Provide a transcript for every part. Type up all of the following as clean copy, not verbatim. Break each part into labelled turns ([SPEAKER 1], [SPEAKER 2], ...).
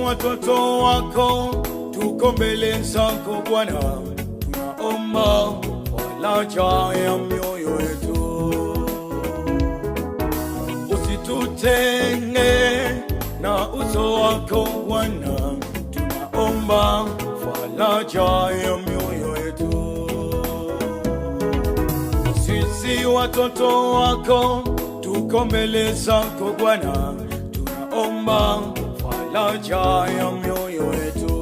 [SPEAKER 1] Watoto wako tuko mbele zako Bwana, tunaomba faraja ya mioyo yetu. Usitutenge na uso wako Bwana, tunaomba faraja ya mioyo yetu. Sisi watoto wako tuko mbele zako Bwana, tunaomba faraja ya mioyo yetu.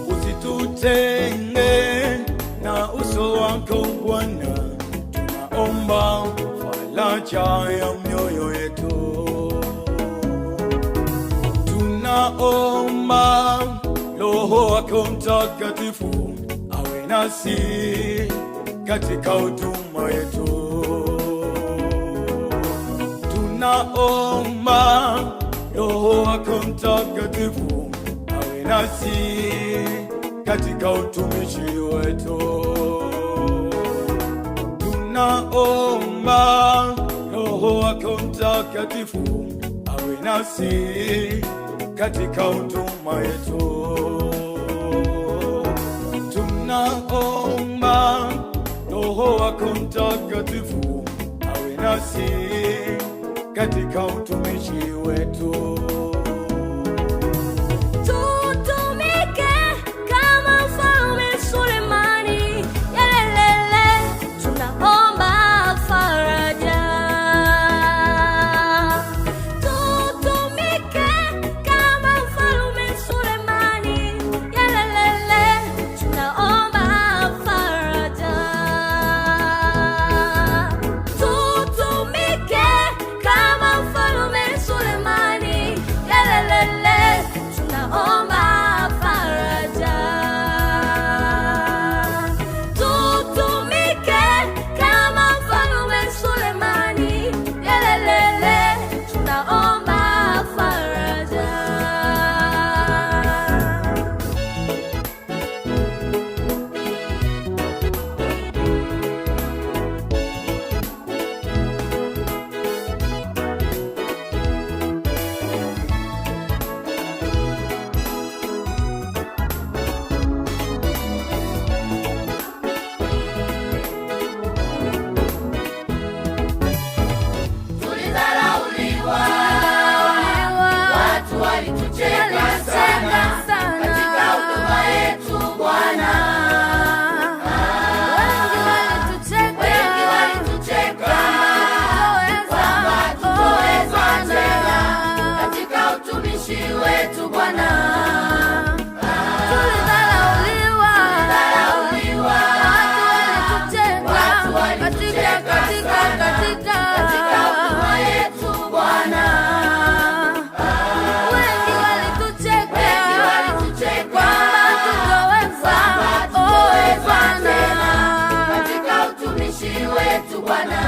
[SPEAKER 1] Usitutenge na uso wako Bwana, tunaomba faraja ya mioyo yetu. Tunaomba Roho wako Mtakatifu awe nasi katika huduma yetu. Tunaomba Roho wako Mtakatifu awe nasi katika utumishi wetu. Tunaomba Roho wako Mtakatifu awe nasi katika huduma yetu. Tunaomba Roho wako Mtakatifu awe nasi katika utumishi wetu.
[SPEAKER 2] Tutumike kama Mfalme Sulemani, yelelele, tunaomba faraja. Tutumike kama Mfalme Sulemani, yelelele, tunaomba faraja. Tutumike kama Mfalme Sulemani, yelelele, tunaomba faraja. Tutumike kama Mfalme Sulemani, yelelele, tunaomba faraja.
[SPEAKER 3] Tulidharauliwa, watu walitucheka sana katika huduma yetu Bwana. Wengi walitucheka kwamba hatutoweza tena katika utumishi wetu Bwana. Tulidharauliwa, watu walitucheka sana katika huduma yetu Bwana. Wengi walitucheka kwamba hatutoweza tena katika utumishi wetu Bwana.